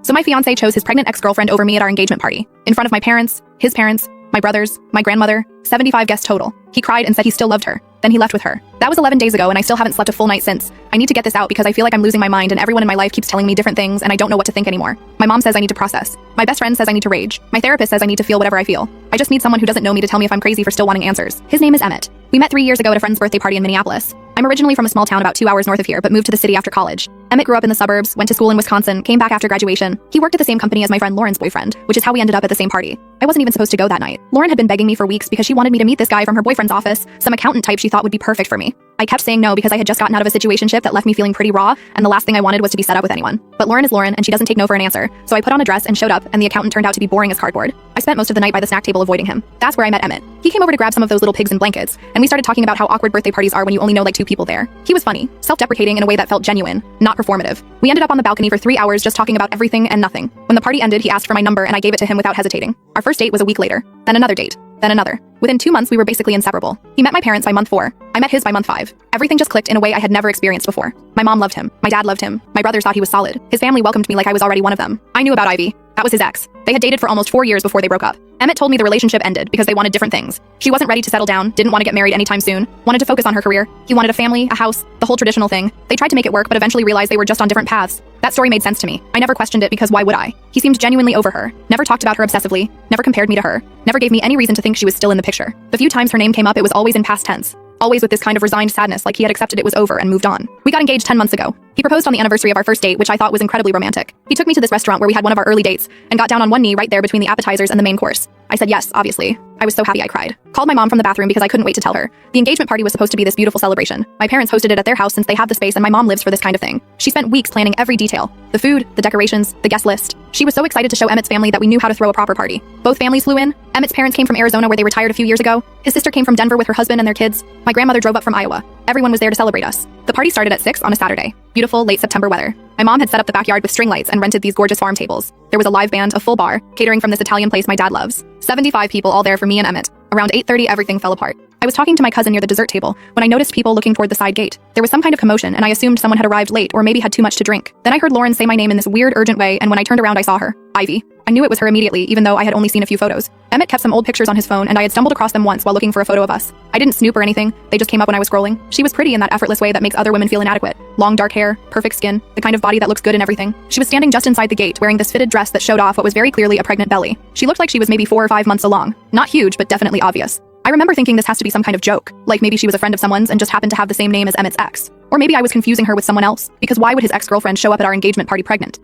So my fiancé chose his pregnant ex-girlfriend over me at our engagement party, in front of my parents, his parents, my brothers, my grandmother, 75 guests total. He cried and said he still loved her. Then he left with her. That was 11 days ago and I still haven't slept a full night since. I need to get this out because I feel like I'm losing my mind and everyone in my life keeps telling me different things and I don't know what to think anymore. My mom says I need to process. My best friend says I need to rage. My therapist says I need to feel whatever I feel. I just need someone who doesn't know me to tell me if I'm crazy for still wanting answers. His name is Emmett. We met 3 years ago at a friend's birthday party in Minneapolis. I'm originally from a small town about 2 hours north of here, but moved to the city after college. Emmett grew up in the suburbs, went to school in Wisconsin, came back after graduation. He worked at the same company as my friend Lauren's boyfriend, which is how we ended up at the same party. I wasn't even supposed to go that night. Lauren had been begging me for weeks because she wanted me to meet this guy from her boyfriend's office, some accountant type she thought would be perfect for me. I kept saying no because I had just gotten out of a situationship that left me feeling pretty raw, and the last thing I wanted was to be set up with anyone. But Lauren is Lauren, and she doesn't take no for an answer, so I put on a dress and showed up, and the accountant turned out to be boring as cardboard. I spent most of the night by the snack table avoiding him. That's where I met Emmett. He came over to grab some of those little pigs and blankets, and we started talking about how awkward birthday parties are when you only know like 2 people there. He was funny, self-deprecating in a way that felt genuine, not performative. We ended up on the balcony for 3 hours just talking about everything and nothing. When the party ended, he asked for my number and I gave it to him without hesitating. Our first date was a week later, then another date, then another. Within 2 months, we were basically inseparable. He met my parents by month 4. I met his by month 5. Everything just clicked in a way I had never experienced before. My mom loved him. My dad loved him. My brothers thought he was solid. His family welcomed me like I was already one of them. I knew about Ivy. That was his ex. They had dated for almost 4 years before they broke up. Emmett told me the relationship ended because they wanted different things. She wasn't ready to settle down, didn't want to get married anytime soon, wanted to focus on her career. He wanted a family, a house, the whole traditional thing. They tried to make it work, but eventually realized they were just on different paths. That story made sense to me. I never questioned it because why would I? He seemed genuinely over her, never talked about her obsessively, never compared me to her, never gave me any reason to think she was still in the picture. The few times her name came up, it was always in past tense. Always with this kind of resigned sadness, like he had accepted it was over and moved on. We got engaged 10 months ago. He proposed on the anniversary of our first date, which I thought was incredibly romantic. He took me to this restaurant where we had one of our early dates and got down on one knee right there between the appetizers and the main course. I said yes, obviously. I was so happy I cried. Called my mom from the bathroom because I couldn't wait to tell her. The engagement party was supposed to be this beautiful celebration. My parents hosted it at their house since they have the space and my mom lives for this kind of thing. She spent weeks planning every detail. The food, the decorations, the guest list. She was so excited to show Emmett's family that we knew how to throw a proper party. Both families flew in. Emmett's parents came from Arizona where they retired a few years ago. His sister came from Denver with her husband and their kids. My grandmother drove up from Iowa. Everyone was there to celebrate us. The party started at 6 on a Saturday. Beautiful late September weather. My mom had set up the backyard with string lights and rented these gorgeous farm tables. There was a live band, a full bar, catering from this Italian place my dad loves. 75 people all there for me and Emmett. Around 8:30, everything fell apart. I was talking to my cousin near the dessert table when I noticed people looking toward the side gate. There was some kind of commotion and I assumed someone had arrived late or maybe had too much to drink. Then I heard Lauren say my name in this weird, urgent way, and when I turned around I saw her. Ivy. I knew it was her immediately, even though I had only seen a few photos. Emmett kept some old pictures on his phone and I had stumbled across them once while looking for a photo of us. I didn't snoop or anything, they just came up when I was scrolling. She was pretty in that effortless way that makes other women feel inadequate. Long dark hair, perfect skin, the kind of body that looks good in everything. She was standing just inside the gate wearing this fitted dress that showed off what was very clearly a pregnant belly. She looked like she was maybe 4 or 5 months along. Not huge, but definitely obvious. I remember thinking this has to be some kind of joke, like maybe she was a friend of someone's and just happened to have the same name as Emmett's ex. Or maybe I was confusing her with someone else, because why would his ex-girlfriend show up at our engagement party pregnant?